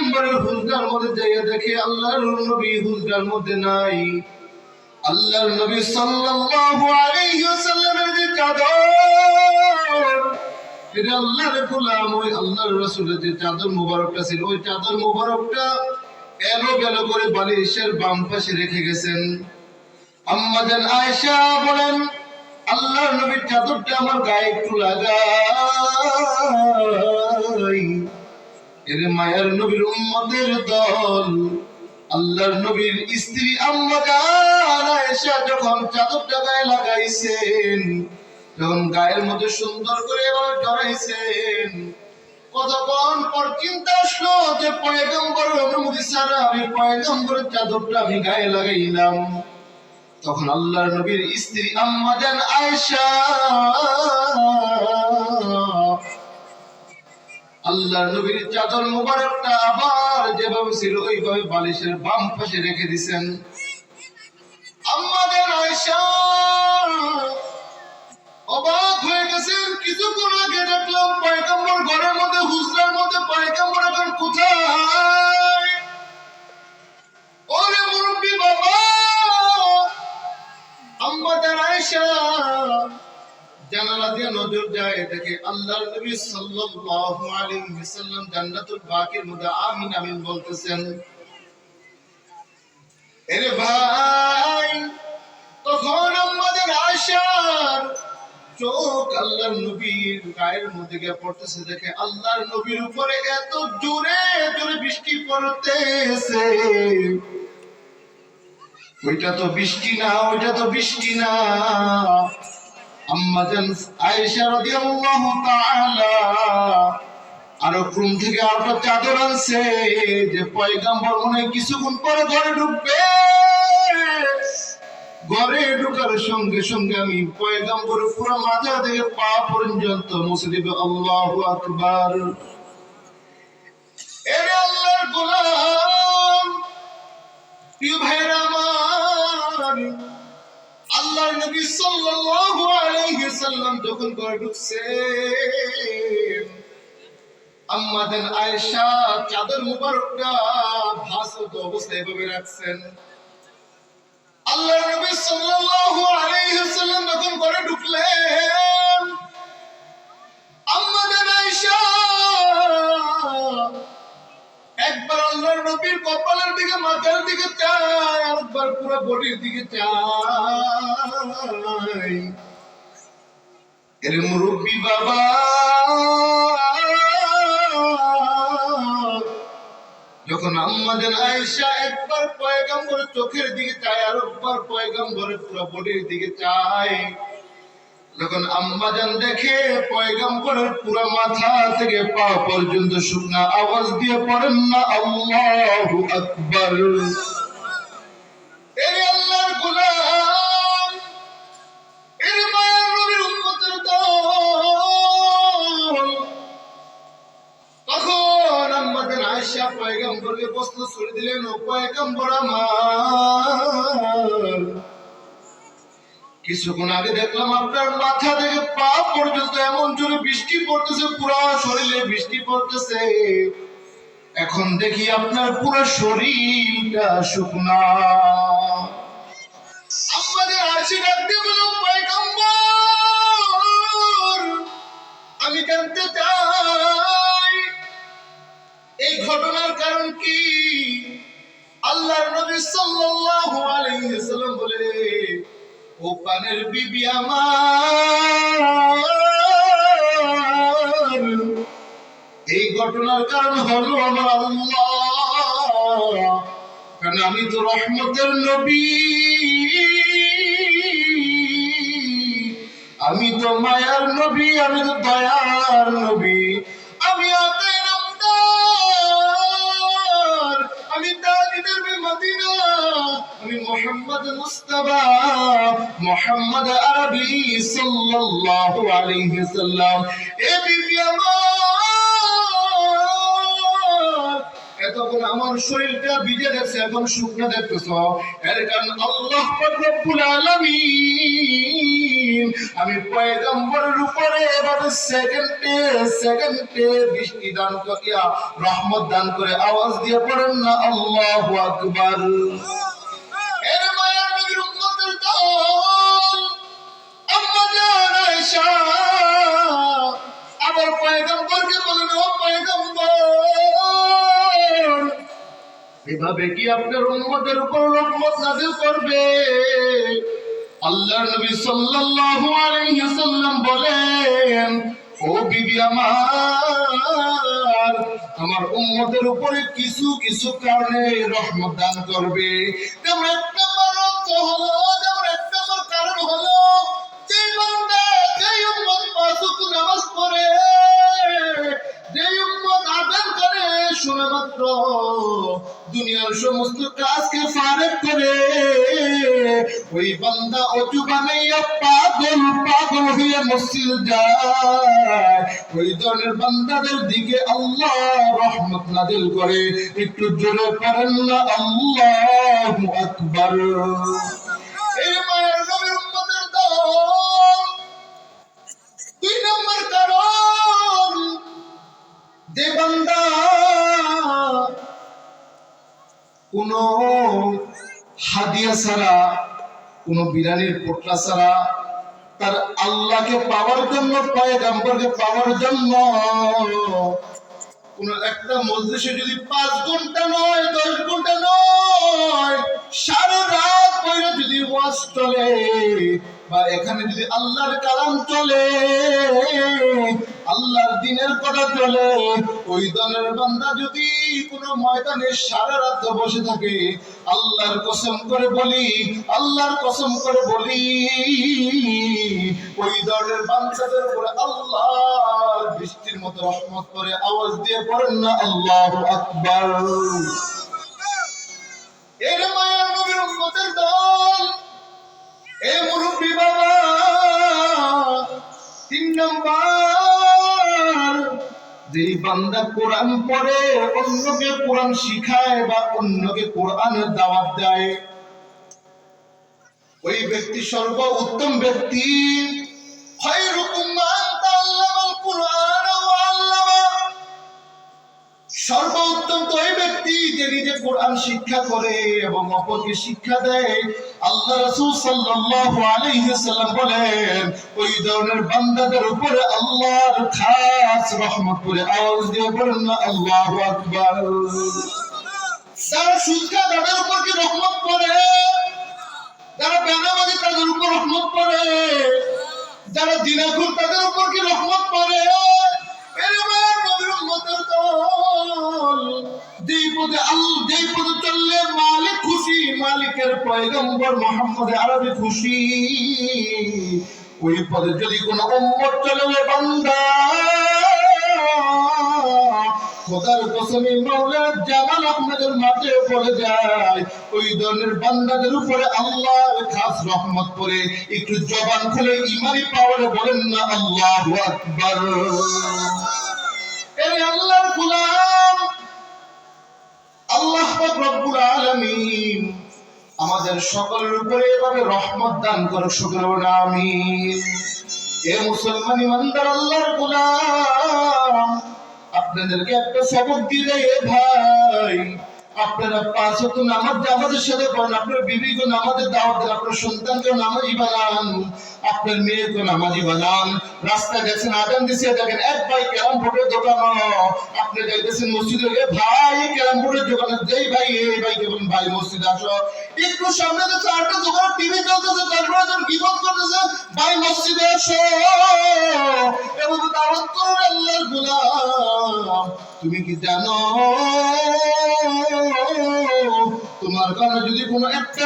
পয়গম্বরের হুজরার মধ্যে যাইয়া দেখে আল্লাহর নবী হুজরার মধ্যে নাই। আল্লাহর নবী সাল্লাল্লাহু আলাইহি ওয়াসাল্লামের যে চাদর, এটা আল্লাহর গোলাম ওই আল্লাহর রাসূলের যে চাদর মুবারকটা ছিল, ওই চাদর মুবারকটা এলো গেল করে বালিশের বাম পাশে রেখে গেছেন। আম্মা জান আয়েশা বলেন, আল্লাহর নবীর চাদরটা আমার গায়ে একটু লাগাই। এর মায়ার নবীর উম্মতের দল, আল্লাহর নবীর স্ত্রী আম্মা জান আয়েশা যখন চাদরটা গায়ে লাগাইছেন, যখন গায়ের মধ্যে সুন্দর করে জড়াইছেন, কতক্ষণ পর চিন্তা আসলো যে পয়গম্বরের অনুমতি ছাড়া আমি পয়গম্বরের চাদরটা আমি গায়ে লাগাইলাম। তখন আল্লাহর নবীর স্ত্রী আম্মা জান আয়েশা আল্লাহর নবীর চাদর মুবারকটা আবার যেভাবে ছিল ওইভাবে বালিশের বাম পাশে রেখে দিয়েছেন। আম্মা জান আয়েশা অবাক হয়ে গেছেন। কিছুক্ষণ আগে দেখলাম পয়গম্বর ঘরের মধ্যে, হুজরার মধ্যে, পয়গম্বর এখন কোথায়? ওরে মুরব্বি বাবা! আম্মা জান আয়েশা জানালা দিয়ে নজর যায়, দেখে আল্লাহর নবী সাল্লাল্লাহু আলাইহি ওয়াসাল্লাম জান্নাতুল বাকির মধ্যে আমিন আমিন বলতেছেন। এরে ভাই, তখন আম্মা জান আয়েশার চোখ আল্লাহর নবীর গায়ের মধ্যে গিয়ে পড়তেছে, দেখে আল্লাহর নবীর উপরে এত জোরে জোরে বৃষ্টি পড়তেছে। ওইটা তো বৃষ্টি না, ওইটা তো বৃষ্টি না। আম্মা জান আয়েশা রাদিয়াল্লাহু তাআলা আরো রুম থেকে আরেকটা চাদর আনছে, যে পয়গম্বর মনে হয় কিছুক্ষণ পরে ঘরে ঢুকবে। ঘরে ঢোকার সঙ্গে সঙ্গে আমি পয়গম্বরের পুরো মাথা থেকে পা পর্যন্ত মুছে দিব। আল্লাহু আকবার। এরে আল্লাহর গোলাম, প্রিয় ভাইরা আমার, আল্লাহর নবী সাল্লাল্লাহু আলাইহি ওয়াসাল্লাম যখন ঘরে ঢুকছেন, আম্মা জান আয়েশা চাদর মুবারকটা ভাসত অবস্থায় এভাবে রাখছেন। আল্লাহর নবী সাল্লাল্লাহু আলাইহি ওয়াসাল্লাম যখন ঘরে ঢুকলেন, আম্মা জান আয়েশা একবার আল্লাহর নবীর কপালের দিকে, মাথার দিকে চায়, আরেকবার পুরো বডির দিকে চায়। এর মুরব্বি বাবা, যখন আম্মা জান আয়েশা একবার পয়গম্বরের চোখের দিকে চায়, আরেকবার পয়গম্বরের পুরো বডির দিকে চায়, যখন আম্মা জান দেখে পয়গম্বরের পুরো মাথা থেকে পা পর্যন্ত শুকনা আওয়াজ দিয়ে পড়েন না আল্লাহু আকবার। এরে আল্লাহর গোলাম, এরে মায়ার নবীর উম্মতের দল, তখন আম্মা জান আয়েশা পয়গম্বরকে প্রশ্ন ছুড়ে দিলেন, ও পয়গম্বর আমার, কিছুক্ষণ আগে দেখলাম আপনার মাথা থেকে পা পর্যন্ত এমন জোরে বৃষ্টি পড়তেছে, পুরো শরীরে বৃষ্টি পড়তেছে। এখন দেখি আপনার পুরো শরীরটা শুকনা। আমাদের আশি রাখতে বলো পয়গম্বর, আমি জানতে চাই এই ঘটনার কারণ কি? আল্লাহর নবী সাল্লাল্লাহু আলাইহি ওয়াসাল্লাম বলে, ও পানের বিবি আমার, এই ঘটনার কারণ হলো আমার আল্লাহ, কারণ আমি তো রহমতের নবী, আমি তো মায়ার নবী, আমি তো দয়ার নবী, আমি আমি তালিদের মদিনা, আমি মুহাম্মদ মুস্তাফা, মুহাম্মদ আরবি সাল্লাল্লাহু আলাইহি ওয়াসাল্লাম। এ বিবি আমার, এতক্ষণ আমার শরীরটা ভিজে গেছে, এখন শুকনো দেখতেছ, এর কারণ আল্লাহ পাক রব্বুল আলামিন আমি পয়গম্বরের উপরে এভাবে সেকেন্ডে সেকেন্ডে বৃষ্টি দান করিয়া রহমত দান করে আওয়াজ দিয়ে পড়েন না আল্লাহু আকবার। এর মায়া নবীর উম্মতের দল আম্মা জান আয়েশা আবার পয়গম্বরকে বলেন, ও পয়গম্বর, এভাবে কি আপনার উম্মতের উপর রহমত নাযিল করবে? আল্লাহর নবী সাল্লাল্লাহু আলাইহি ওয়াসাল্লাম বলেন, ও বিবি আমার উম্মতের উপরে কিছু কিছু কারণে রহমত দান করবে। যেমন এক নম্বর কারণ হলো যে বান্দা যে উম্মত পাঁচ ওয়াক্ত নামাজ পড়ে, যে উম্মত আযান করে শোনা মাত্র দুনিয়ার সমস্ত কাজকে ফারেক করে, ওই বান্দা ওযু বানাইয়া পাগল পাগল হয়ে মসজিদে যায়, ওই ধরনের বান্দাদের দিকে আল্লাহ রহমত নাযিল করে। একটু জোরে পড়েন না আল্লাহু আকবার। এই মায়ের নবীর উম্মতের দল দুই নম্বর কারণ, যে বান্দা কোন হাদিয়া ছাড়া, কোন বিরানির পোটলা ছাড়া তার আল্লাহকে পাওয়ার জন্য, পয়গম্বরকে পাওয়ার জন্য কোন একটা মজলিসে যদি 5 ঘন্টা নয় 10 ঘন্টা নয় সারা রাত পড়ে যদি ওয়াজ চলে, বা এখানে যদি আল্লাহর কালাম চলে, আল্লাহর দ্বীনের কথা চলে, ওই দলের বান্দা যদি কোন ময়দানে সারা রাত বসে থাকে, আল্লাহর কসম করে বলি, আল্লাহর কসম করে বলি, ওই দলের বান্দাদের উপরে আল্লাহর বৃষ্টির মতো রহমত করে আওয়াজ দিয়ে পড়েন না আল্লাহু আকবার। এর মায়া নবীর উম্মতের দল, এ মুরব্বি বাবা, 3 নম্বর, যে বান্দা কোরআন পড়ে, অন্যকে কোরআন শিখায় বা অন্যকে কোরআনের দাওয়াত দেয়, ওই ব্যক্তি সর্বোত্তম ব্যক্তি। খায়রুকুম মান তাআল্লামাল কুরআন ওয়া আল্লামা, সর্বোত্তম তো ওই ব্যক্তি যে নিজে কোরআন শিক্ষা করে এবং অপরকে শিক্ষা দেয়। আল্লাহ রাসূল সাল্লাল্লাহু আলাইহি ওয়াসাল্লাম বলেন, ওই ধরনের বান্দাদের উপরে আল্লাহর খাস রহমত করে আওয়াজ দিয়ে বলেন না আল্লাহু আকবার। যারা সুদ খায় তাদের উপর কি রহমত পড়ে? যারা বেনামাজি তাদের উপর রহমত পড়ে? যারা জিনাখোর তাদের উপর কি রহমত পড়ে? যেই পথে চললে মালিক খুশি, মালিকের পয়গম্বর মুহাম্মদ আরবি খুশি, ওই পথে যদি কোন উম্মত চলে, বান্দা খোদার কসমে মাওলা জামাল আহমেদের মাঠে পড়ে যায়, ওই ধরনের বান্দাদের উপরে আল্লাহর খাস রহমত পড়ে। একটু জবান খুলে ইমানি পাওয়ারে বলেন না আল্লাহু আকবার। এই আল্লাহর গোলাম আল্লাহ পাক রব্বুল আলামিন আমাদের সকলের উপরে এভাবে রহমত দান করো, শুকর আমিন। এ মুসলমান ইমানদার আল্লাহর গোলাম, আপনাদেরকে একটা সবক দিয়ে ভাই, আপনারা 5 ওয়াক্ত নামাজ আমাদের সাথে পড়েন, আপনার বিবিকে নামাজের দাওয়াত দেন, আপনার সন্তানকে নামাজি বানান, আপনার মেয়েকে নামাজি বানান। রাস্তা গেছেন, আজান দিছে, দেখেন এক ভাই ক্যারাম বোর্ডের দোকান, আপনি যাইতেছেন মসজিদে, ভাই ক্যারাম বোর্ডের দোকানে, যেই ভাই এই ভাইকে বলেন, ভাই মসজিদে আসো। একটু সামনে দেখছে আরেকটা দোকানে টিভি চলতেছে, তারপরে গিবত করতেছে, ভাই মসজিদে আসো। এবং দাওয়াত করুন আল্লাহর গোলাম। তুমি কি জানো তোমার কারণে যদি কোনো একটা